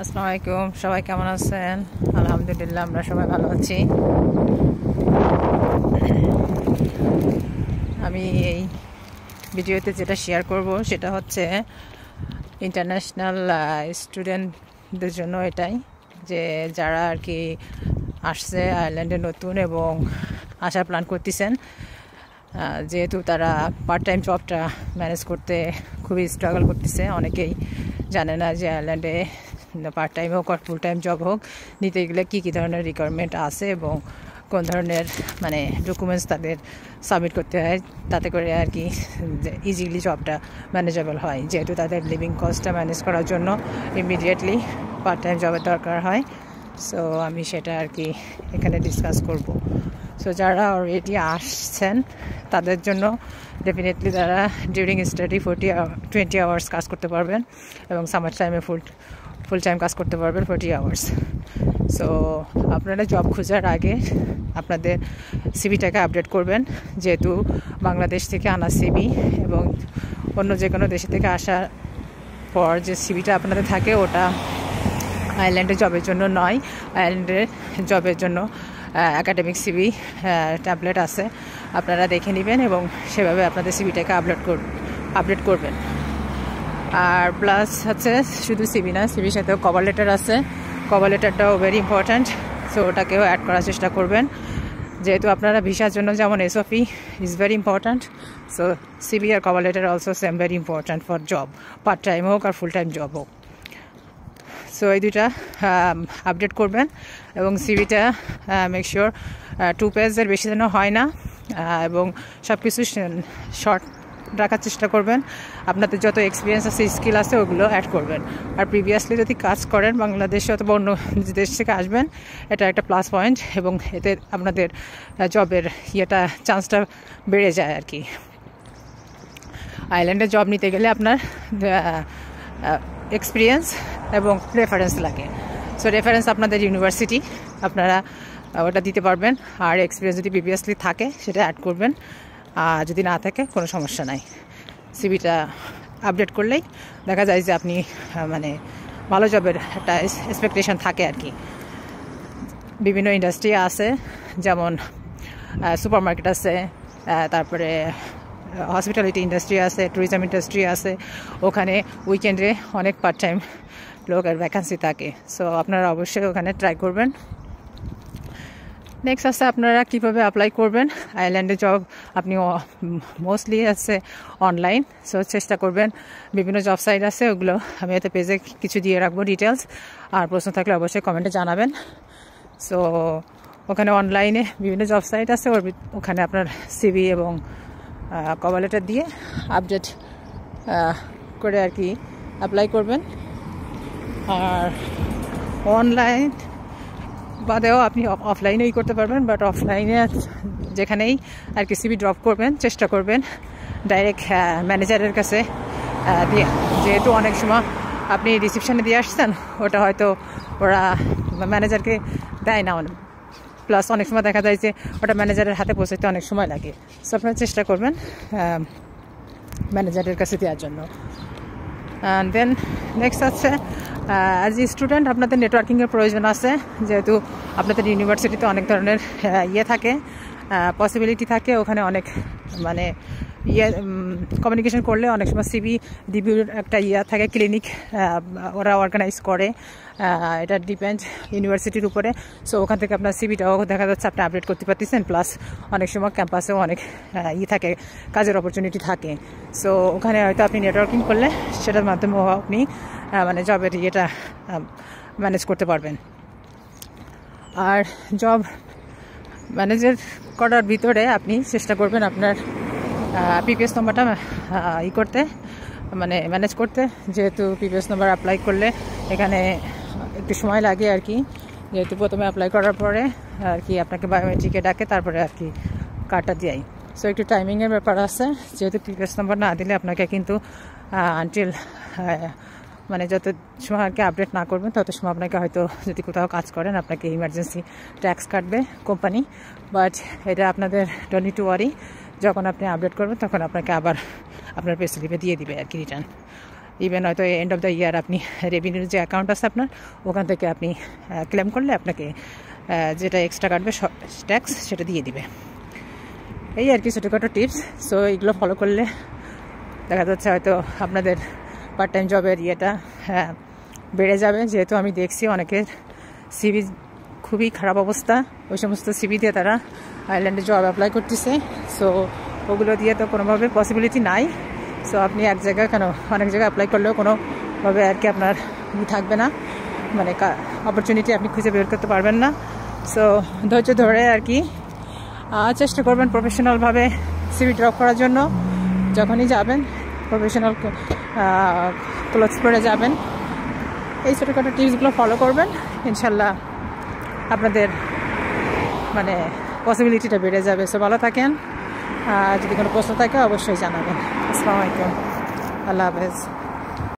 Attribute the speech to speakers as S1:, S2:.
S1: আসসালামু আলাইকুম, সবাই কেমন আছেন? আলহামদুলিল্লাহ, আমরা সবাই ভালো আছি। আমি এই ভিডিওতে যেটা শেয়ার করব সেটা হচ্ছে ইন্টারন্যাশনাল স্টুডেন্টদের জন্য এটাই, যে যারা আর কি আসছে আয়ারল্যান্ডে নতুন এবং আসার প্ল্যান করতেছেন, যেহেতু তারা পার্ট টাইম জবটা ম্যানেজ করতে খুবই স্ট্রাগল করতেছে। অনেকেই জানে না যে আয়ারল্যান্ডে পার্ট টাইম হোক আর ফুল টাইম জব হোক নিতে গেলে কী কী ধরনের রিকোয়ারমেন্ট আছে এবং কোন ধরনের ডকুমেন্টস তাদের সাবমিট করতে হয়, তাতে করে আর কি ইজিলি জবটা ম্যানেজেবল হয়। যেহেতু তাদের লিভিং কস্টটা ম্যানেজ করার জন্য ইমিডিয়েটলি পার্ট টাইম জবের দরকার হয়। সো আমি সেটা আর কি এখানে ডিসকাস করব। সো যারা অলরেডি আসছেন তাদের জন্য ডেফিনেটলি তারা ডিউরিং স্টাডি 20 আওয়ার্স কাজ করতে পারবেন এবং সামার টাইমে ফুল টাইম কাজ করতে পারবেন 40 আওয়ার্স। সো আপনারা জব খোঁজার আগে আপনাদের সিভিটাকে আপডেট করবেন, যেহেতু বাংলাদেশ থেকে আনা সিভি এবং অন্য যে কোনো দেশ থেকে আসার পর যে সিভিটা আপনাদের থাকে ওটা আয়ারল্যান্ডের জবের জন্য নয়। আয়ারল্যান্ডের জবের জন্য একাডেমিক সিভি ট্যাবলেট আছে, আপনারা দেখে নেবেন এবং সেভাবে আপনাদের সিভিটাকে আপডেট করবেন। আর প্লাস হচ্ছে শুধু সিভি না, সিভির সাথেও কভার লেটার আছে। কভার লেটারটাও ভেরি ইম্পর্ট্যান্ট, সো ওটাকেও অ্যাড করার চেষ্টা করবেন। যেহেতু আপনারা ভিসার জন্য যেমন SOP is very important, so CV আর cover letter also same very important for job, part time হোক আর ফুল টাইম জব হোক। সো এই দুইটা আপডেট করবেন এবং সিভিটা মেক শিওর 2 পেজের বেশি যেন হয় না এবং সব কিছু শর্ট রাখার চেষ্টা করবেন। আপনাদের যত এক্সপিরিয়েন্স আছে, স্কিল আছে, ওগুলো অ্যাড করবেন। আর প্রিভিয়াসলি যদি কাজ করেন বাংলাদেশে অথবা অন্য দেশ থেকে আসবেন, এটা একটা প্লাস পয়েন্ট এবং এতে আপনাদের জবের চান্সটা বেড়ে যায় আর কি। আয়ারল্যান্ডে জব নিতে গেলে আপনার এক্সপিরিয়েন্স এবং রেফারেন্স লাগে। সো রেফারেন্স আপনাদের ইউনিভার্সিটি, আপনারা ওটা দিতে পারবেন। আর এক্সপিরিয়েন্স যদি প্রিভিয়াসলি থাকে সেটা অ্যাড করবেন, আর যদি না থাকে কোনো সমস্যা নাই। সিভিটা আপডেট করলেই দেখা যায় যে আপনি ভালো জবের একটা এক্সপেকটেশন থাকে আর কি। বিভিন্ন ইন্ডাস্ট্রি আছে, যেমন সুপার মার্কেট আছে, তারপরে হসপিটালিটি ইন্ডাস্ট্রি আছে, ট্যুরিজম ইন্ডাস্ট্রি আছে। ওখানে উইকেন্ডে অনেক পার্ট টাইম লোকের ভ্যাকান্সি থাকে। সো আপনারা অবশ্যই ওখানে ট্রাই করবেন। নেক্সট আছে আপনারা কীভাবে অ্যাপ্লাই করবেন। আয়ারল্যান্ডে জব আপনি মোস্টলি আছে অনলাইন, সো চেষ্টা করবেন। বিভিন্ন জব সাইট আছে, ওগুলো আমি এতে পেজে কিছু দিয়ে রাখবো ডিটেলস। আর প্রশ্ন থাকলে অবশ্যই কমেন্টে জানাবেন। সো ওখানে অনলাইনে বিভিন্ন জব সাইট আছে, ওখানে আপনার সিভি এবং কভার লেটার দিয়ে আপডেট করে আর কি অ্যাপ্লাই করবেন। আর অনলাইন বাদেও আপনি অফলাইনেই করতে পারবেন, বাট অফলাইনে যেখানেই আর কি সিভি ড্রপ করবেন চেষ্টা করবেন ডাইরেক্ট ম্যানেজারের কাছে দিয়ে। যেহেতু অনেক সময় আপনি রিসিপশানে দিয়ে আসছেন, ওটা হয়তো ওরা ম্যানেজারকে দেয় না, প্লাস অনেক সময় দেখা যায় যে ওটা ম্যানেজারের হাতে পৌঁছাতে অনেক সময় লাগে। সো আপনারা চেষ্টা করবেন ম্যানেজারের কাছে দেওয়ার জন্য। অ্যান্ড দেন নেক্সট আছে অ্যাজ এ স্টুডেন্ট আপনাদের নেটওয়ার্কিংয়ের প্রয়োজন আছে। যেহেতু আপনাদের ইউনিভার্সিটিতে অনেক ধরনের থাকে, পসিবিলিটি থাকে, ওখানে অনেক কমিউনিকেশন করলে অনেক সময় সিভি রিভিউর একটা থাকে, ক্লিনিক ওরা অর্গানাইজ করে। এটা ডিপেন্ড ইউনিভার্সিটির উপরে। সো ওখান থেকে আপনার সিভিটাও দেখা যাচ্ছে আপনি আপডেট করতে পারতেছেন, প্লাস অনেক সময় ক্যাম্পাসেও অনেক থাকে, কাজের অপরচুনিটি থাকে। সো ওখানে হয়তো আপনি নেটওয়ার্কিং করলে সেটার মাধ্যমেও আপনি জবের ম্যানেজ করতে পারবেন। আর জব ম্যানেজার করার ভিতরে আপনি চেষ্টা করবেন আপনার পিপিএস নাম্বারটা করতে ম্যানেজ করতে। যেহেতু পিপিএস নাম্বার অ্যাপ্লাই করলে এখানে একটু সময় লাগে আর কি। যেহেতু প্রথমে অ্যাপ্লাই করার পরে আর কি আপনাকে বায়োমেট্রিকে ডাকে, তারপরে আর কি কার্ডটা দেয়। সো একটু টাইমিংয়ের ব্যাপার আছে। যেহেতু পিপিএস নাম্বার না দিলে আপনাকে কিন্তু আনটিল যত সময় আর কি আপডেট না করবেন তত সময় আপনাকে হয়তো যদি কোথাও কাজ করেন আপনাকে ইমার্জেন্সি ট্যাক্স কাটবে কোম্পানি। বাট এটা আপনাদের ডোন্ট নিড টু ওয়ারি, যখন আপনি আপডেট করবেন তখন আপনাকে আবার আপনার পে স্লিপে দিয়ে দিবে আর কি রিটার্ন। ইভেন হয়তো এন্ড অফ দ্য ইয়ার আপনি রেভিনিউর যে অ্যাকাউন্ট আছে আপনার, ওখান থেকে আপনি ক্লেম করলে আপনাকে যেটা এক্সট্রা কাটবে ট্যাক্স সেটা দিয়ে দিবে। এই আর কি ছোটোখাটো টিপস। সো এগুলো ফলো করলে দেখা যাচ্ছে হয়তো আপনাদের পার্ট টাইম জবের ইয়েটা বেড়ে যাবে। যেহেতু আমি দেখছি অনেকের সিভি খুবই খারাপ অবস্থা, ওই সমস্ত সিভি দিয়ে তারা আয়ারল্যান্ডে জব অ্যাপ্লাই করতেছে। সো ওগুলো দিয়ে তো কোনোভাবে পসিবিলিটি নাই। সো আপনি এক জায়গায় কেন অনেক জায়গায় অ্যাপ্লাই করলেও কোনোভাবে আর কি আপনার থাকবে না, মানে অপরচুনিটি আপনি খুঁজে বের করতে পারবেন না। সো ধৈর্য ধরে আর কি চেষ্টা করবেন প্রফেশনালভাবে সিভি ড্রপ করার জন্য। যখনই যাবেন প্রফেশনাল ক্লোথস পরে যাবেন। এই ছোটোখাটো টিপসগুলো ফলো করবেন, ইনশাল্লাহ আপনাদের মানে পসিবিলিটিটা বেড়ে যাবে। সো ভালো থাকেন, যদি কোনো প্রশ্ন থাকে অবশ্যই জানাবেন। আসসালামু আলাইকুম, আল্লাহ হাফেজ।